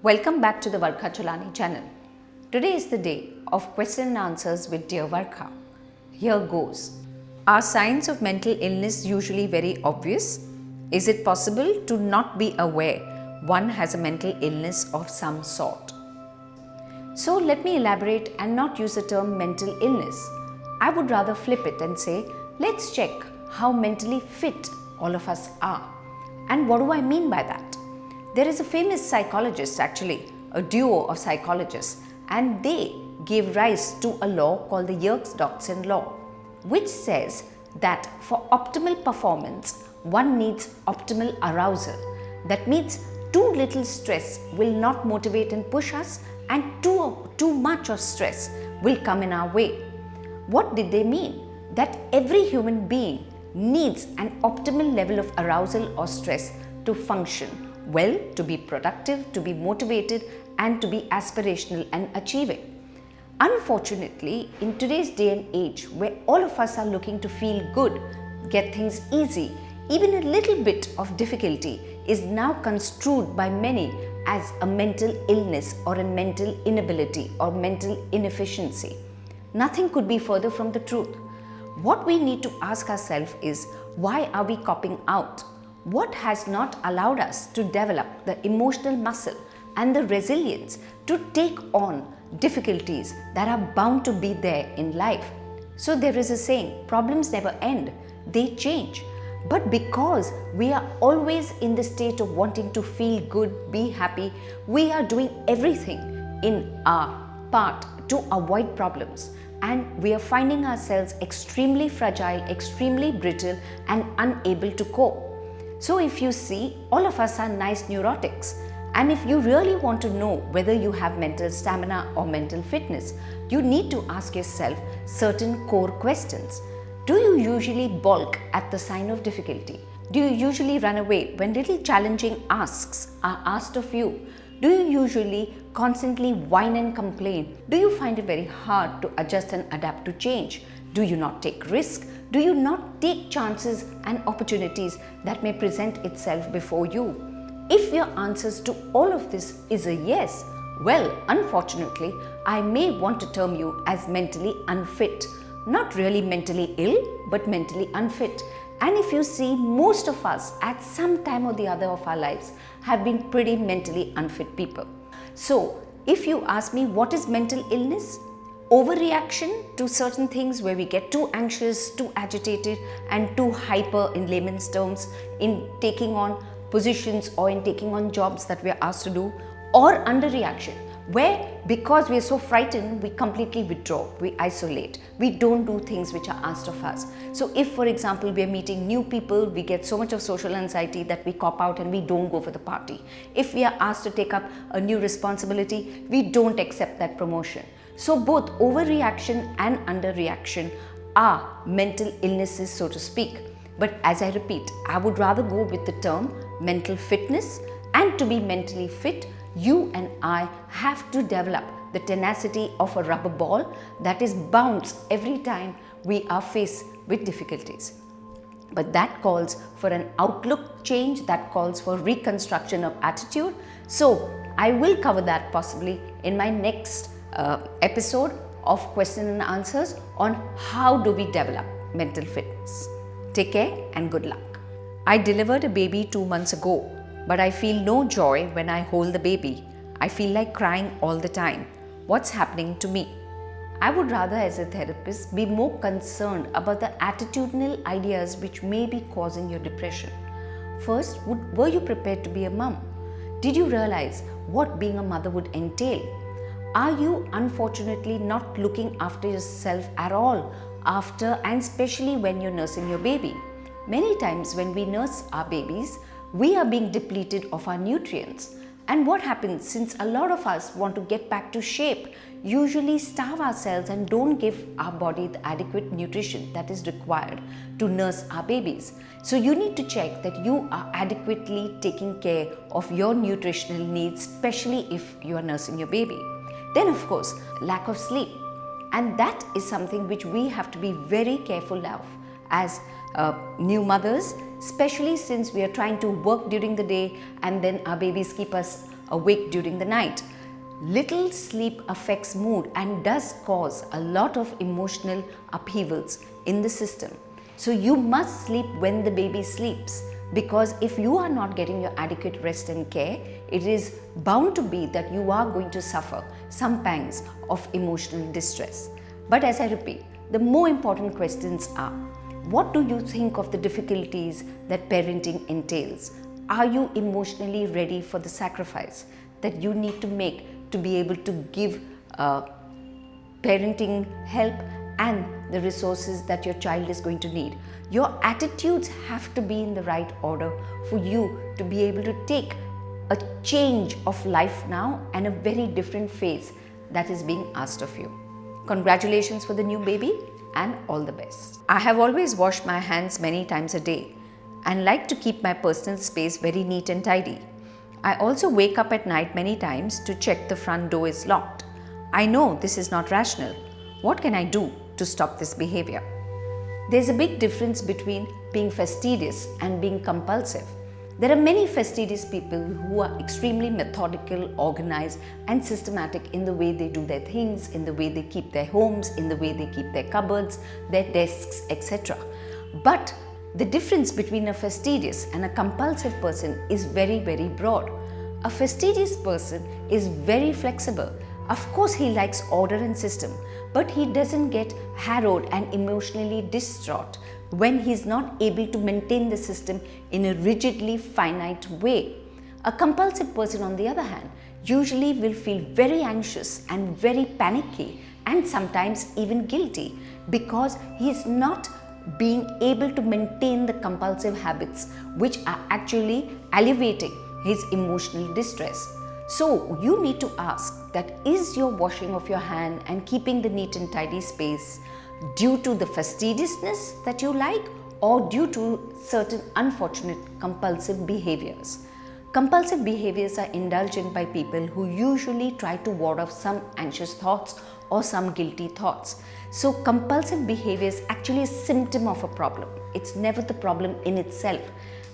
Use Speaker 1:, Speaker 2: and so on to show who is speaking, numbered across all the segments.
Speaker 1: Welcome back to the Varkha channel. Today is the day of question and answers with Dear Varkha. Here goes. Are signs of mental illness usually very obvious? Is it possible to not be aware one has a mental illness of some sort? So let me elaborate and not use the term mental illness. I would rather flip it and say, let's check how mentally fit all of us are. And what do I mean by that? There is a famous psychologist, actually, a duo of psychologists, and they gave rise to a law called the Yerkes-Dodsonlaw, which says that for optimal performance, one needs optimal arousal. That means too little stress will not motivate and push us, and too much of stress will come in our way. What did they mean? That every human being needs an optimal level of arousal or stress to function well, to be productive, to be motivated, and to be aspirational and achieving. Unfortunately, in today's day and age, where all of us are looking to feel good, get things easy, even a little bit of difficulty is now construed by many as a mental illness or a mental inability or mental inefficiency. Nothing could be further from the truth. What we need to ask ourselves is, why are we copping out? What has not allowed us to develop the emotional muscle and the resilience to take on difficulties that are bound to be there in life? So there is a saying, problems never end, they change. But because we are always in the state of wanting to feel good, be happy, we are doing everything in our part to avoid problems. And we are finding ourselves extremely fragile, extremely brittle, and unable to cope. So if you see, all of us are nice neurotics. And if you really want to know whether you have mental stamina or mental fitness, you need to ask yourself certain core questions. Do you usually balk at the sign of difficulty? Do you usually run away when little challenging asks are asked of you? Do you usually constantly whine and complain? Do you find it very hard to adjust and adapt to change? Do you not take risks? Do you not take chances and opportunities that may present itself before you? If your answers to all of this is a yes, well, unfortunately, I may want to term you as mentally unfit. Not really mentally ill, but mentally unfit. And if you see, most of us at some time or the other of our lives have been pretty mentally unfit people. So, if you ask me what is mental illness? Overreaction to certain things where we get too anxious, too agitated, and too hyper in layman's terms in taking on positions or in taking on jobs that we are asked to do, or underreaction, where because we are so frightened, we completely withdraw, we isolate, we don't do things which are asked of us. So if, for example, we are meeting new people, we get so much of social anxiety that we cop out and we don't go for the party. If we are asked to take up a new responsibility, we don't accept that promotion. So both overreaction and underreaction are mental illnesses, so to speak. But as I repeat, I would rather go with the term mental fitness, and to be mentally fit, you and I have to develop the tenacity of a rubber ball that is bounced every time we are faced with difficulties. But that calls for an outlook change, that calls for reconstruction of attitude. So I will cover that possibly in my next episode of question and answers on how do we develop mental fitness. Take care and good luck. I delivered a baby 2 months ago, but I feel no joy when I hold the baby. I feel like crying all the time. What's happening to me? I would rather, as a therapist, be more concerned about the attitudinal ideas which may be causing your depression. First, were you prepared to be a mom? Did you realize what being a mother would entail? Are you unfortunately not looking after yourself at all after and especially when you're nursing your baby? Many times when we nurse our babies, we are being depleted of our nutrients. And what happens, since a lot of us want to get back to shape, usually starve ourselves and don't give our body the adequate nutrition that is required to nurse our babies. So you need to check that you are adequately taking care of your nutritional needs, especially if you are nursing your baby. Then of course, lack of sleep. And that is something which we have to be very careful of as new mothers, especially since we are trying to work during the day and then our babies keep us awake during the night. Little sleep affects mood and does cause a lot of emotional upheavals in the system. So you must sleep when the baby sleeps, because if you are not getting your adequate rest and care, it is bound to be that you are going to suffer some pangs of emotional distress. But as I repeat, the more important questions are, what do you think of the difficulties that parenting entails? Are you emotionally ready for the sacrifice that you need to make to be able to give parenting help and the resources that your child is going to need? Your attitudes have to be in the right order for you to be able to take a change of life now and a very different phase that is being asked of you. Congratulations for the new baby and all the best. I have always washed my hands many times a day and like to keep my personal space very neat and tidy. I also wake up at night many times to check the front door is locked. I know this is not rational. What can I do to stop this behavior? There's a big difference between being fastidious and being compulsive. There are many fastidious people who are extremely methodical, organized and systematic in the way they do their things, in the way they keep their homes, in the way they keep their cupboards, their desks, etc. But the difference between a fastidious and a compulsive person is very, very broad. A fastidious person is very flexible. Of course, he likes order and system, but he doesn't get harrowed and emotionally distraught when he's not able to maintain the system in a rigidly finite way. A compulsive person, on the other hand, usually will feel very anxious and very panicky and sometimes even guilty because he is not being able to maintain the compulsive habits which are actually alleviating his emotional distress. So you need to ask that, is your washing of your hand and keeping the neat and tidy space due to the fastidiousness that you like or due to certain unfortunate compulsive behaviors? Compulsive behaviors are indulged in by people who usually try to ward off some anxious thoughts or some guilty thoughts. So compulsive behavior is actually a symptom of a problem. It's never the problem in itself.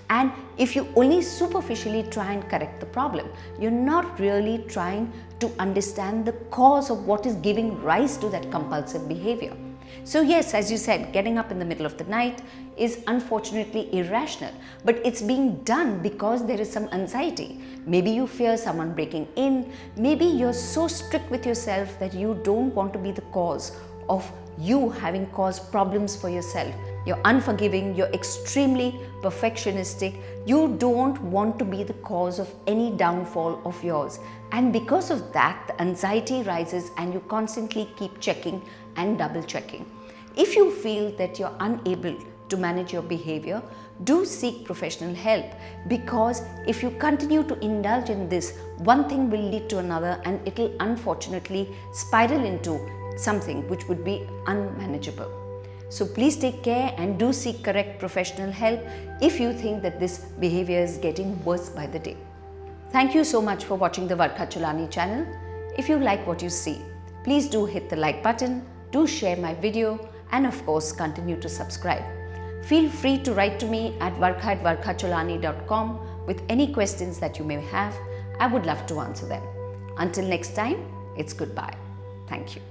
Speaker 1: And if you only superficially try and correct the problem, you're not really trying to understand the cause of what is giving rise to that compulsive behavior. So yes, as you said, getting up in the middle of the night is unfortunately irrational, but it's being done because there is some anxiety. Maybe you fear someone breaking in. Maybe you're so strict with yourself that you don't want to be the cause of you having caused problems for yourself. You're unforgiving, you're extremely perfectionistic, you don't want to be the cause of any downfall of yours. And because of that, the anxiety rises and you constantly keep checking and double checking. If you feel that you're unable to manage your behavior, do seek professional help, because if you continue to indulge in this, one thing will lead to another and it will unfortunately spiral into something which would be unmanageable. So please take care and do seek correct professional help if you think that this behavior is getting worse by the day. Thank you so much for watching the Varkha Cholani channel. If you like what you see, please do hit the like button, do share my video, and of course continue to subscribe. Feel free to write to me at varkha@varkhacholani.com with any questions that you may have. I would love to answer them. Until next time, it's goodbye. Thank you.